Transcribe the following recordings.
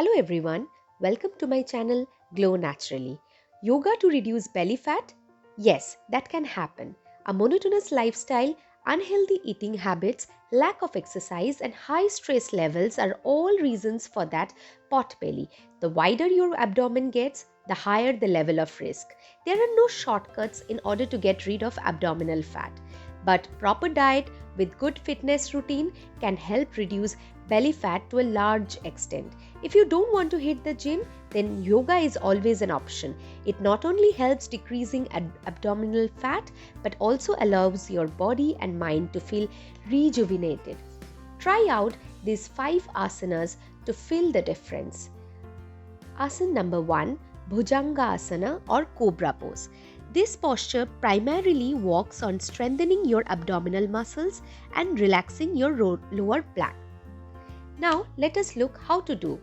Hello everyone, welcome to my channel Glow Naturally. Yoga to reduce belly fat? Yes, that can happen. A monotonous lifestyle, unhealthy eating habits, lack of exercise, and high stress levels are all reasons for that pot belly. The wider your abdomen gets, the higher the level of risk. There are no shortcuts in order to get rid of abdominal fat, but proper diet with good fitness routine can help reduce belly fat to a large extent. If you don't want to hit the gym, then yoga is always an option. It not only helps decreasing abdominal fat but also allows your body and mind to feel rejuvenated. Try out these 5 asanas to feel the difference. Asana number 1, Bhujanga Asana or Cobra pose. This posture primarily works on strengthening your abdominal muscles and relaxing your lower back. Now let us look how to do.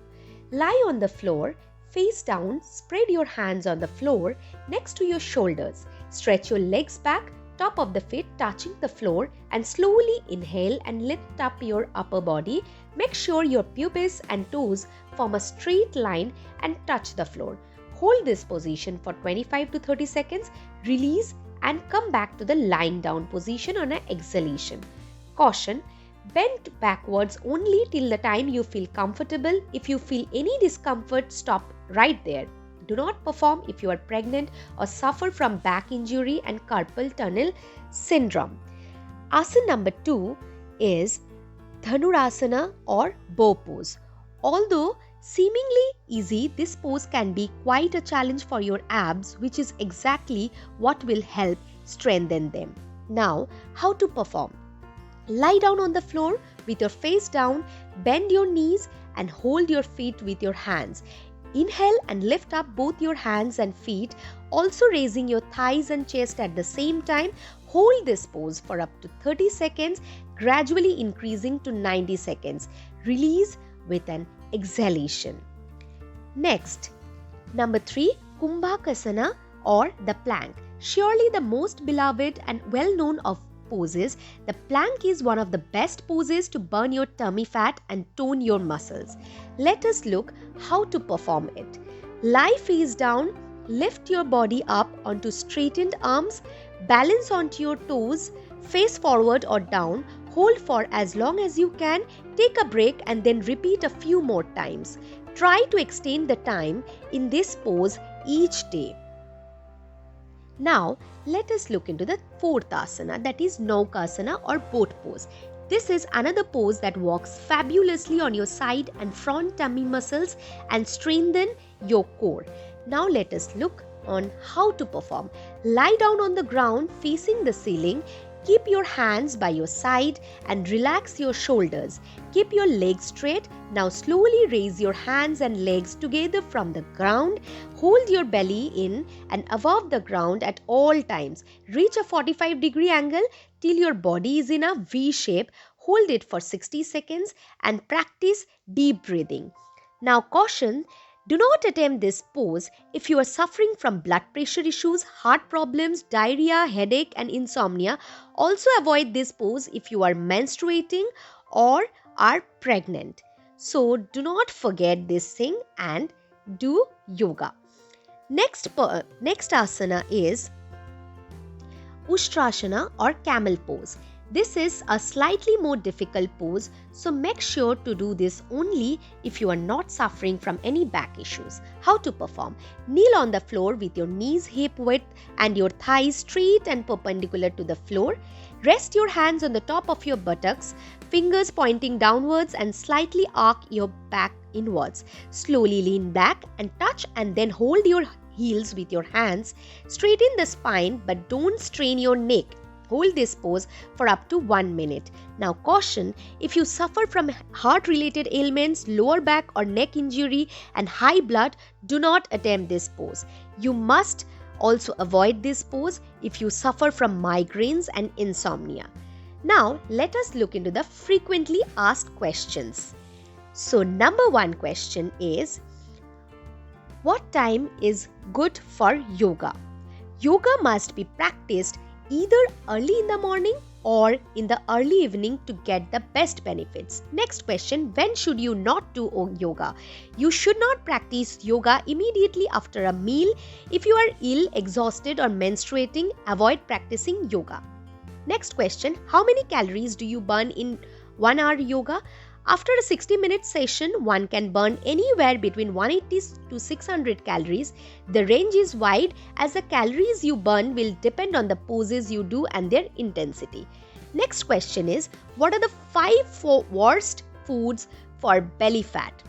Lie on the floor, face down, spread your hands on the floor next to your shoulders. Stretch your legs back, top of the feet touching the floor, and slowly inhale and lift up your upper body. Make sure your pubis and toes form a straight line and touch the floor. Hold this position for 25 to 30 seconds, release and come back to the lying down position on an exhalation. Caution, bend backwards only till the time you feel comfortable. If you feel any discomfort, stop right there. Do not perform if you are pregnant or suffer from back injury and carpal tunnel syndrome. Asana number 2 is Dhanurasana or bow pose. Although seemingly easy, this pose can be quite a challenge for your abs, which is exactly what will help strengthen them. Now, how to perform? Lie down on the floor with your face down, bend your knees and hold your feet with your hands. Inhale and lift up both your hands and feet, also raising your thighs and chest at the same time. Hold this pose for up to 30 seconds, gradually increasing to 90 seconds. Release with an exhalation. Next, number 3, Kumbhakasana or the plank. Surely the most beloved and well known of poses, the plank is one of the best poses to burn your tummy fat and tone your muscles. Let us look how to perform it. Lie face down, lift your body up onto straightened arms, balance onto your toes, face forward or down, hold for as long as you can, take a break and then repeat a few more times. Try to extend the time in this pose each day. Now, let us look into the 4th asana, that is Naukasana or boat pose. This is another pose that works fabulously on your side and front tummy muscles and strengthen your core. Now let us look on how to perform. Lie down on the ground facing the ceiling. Keep your hands by your side and relax your shoulders. Keep your legs straight. Now slowly raise your hands and legs together from the ground. Hold your belly in and above the ground at all times. Reach a 45-degree angle till your body is in a V shape. Hold it for 60 seconds and practice deep breathing. Now caution, do not attempt this pose if you are suffering from blood pressure issues, heart problems, diarrhea, headache and insomnia. Also avoid this pose if you are menstruating or are pregnant. So do not forget this thing and do yoga. Next asana is Ustrasana or camel pose. This is a slightly more difficult pose, so make sure to do this only if you are not suffering from any back issues. How to perform? Kneel on the floor with your knees hip width and your thighs straight and perpendicular to the floor. Rest your hands on the top of your buttocks, fingers pointing downwards and slightly arc your back inwards. Slowly lean back and touch and then hold your heels with your hands. Straighten the spine but don't strain your neck. Hold this pose for up to 1 minute. Now caution, if you suffer from heart-related ailments, lower back or neck injury and high blood, do not attempt this pose. You must also avoid this pose if you suffer from migraines and insomnia. Now let us look into the frequently asked questions. So number 1 question is, what time is good for yoga? Yoga must be practiced either early in the morning or in the early evening to get the best benefits. Next question, when should you not do yoga? You should not practice yoga immediately after a meal. If you are ill, exhausted, or menstruating, avoid practicing yoga. Next question, how many calories do you burn in 1 hour yoga? After a 60-minute session, one can burn anywhere between 180 to 600 calories. The range is wide as the calories you burn will depend on the poses you do and their intensity. Next question is, what are the 5 worst foods for belly fat?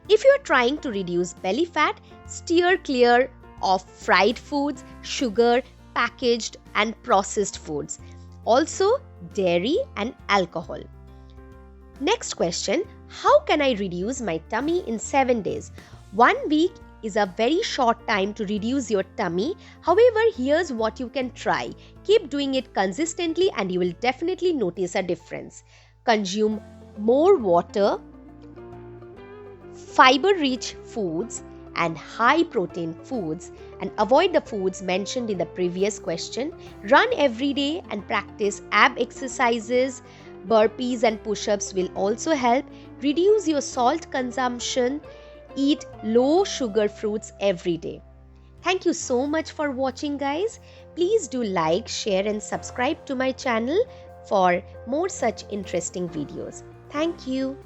If you are trying to reduce belly fat, steer clear of fried foods, sugar, packaged and processed foods. Also, dairy and alcohol. Next question, how can I reduce my tummy in 7 days? 1 week is a very short time to reduce your tummy. However, here's what you can try. Keep doing it consistently and you will definitely notice a difference. Consume more water, fiber-rich foods and high-protein foods, and avoid the foods mentioned in the previous question. Run every day and practice ab exercises. Burpees and push-ups will also help. Reduce your salt consumption. Eat low sugar fruits every day. Thank you so much for watching, guys. Please do like, share and subscribe to my channel for more such interesting videos. Thank you.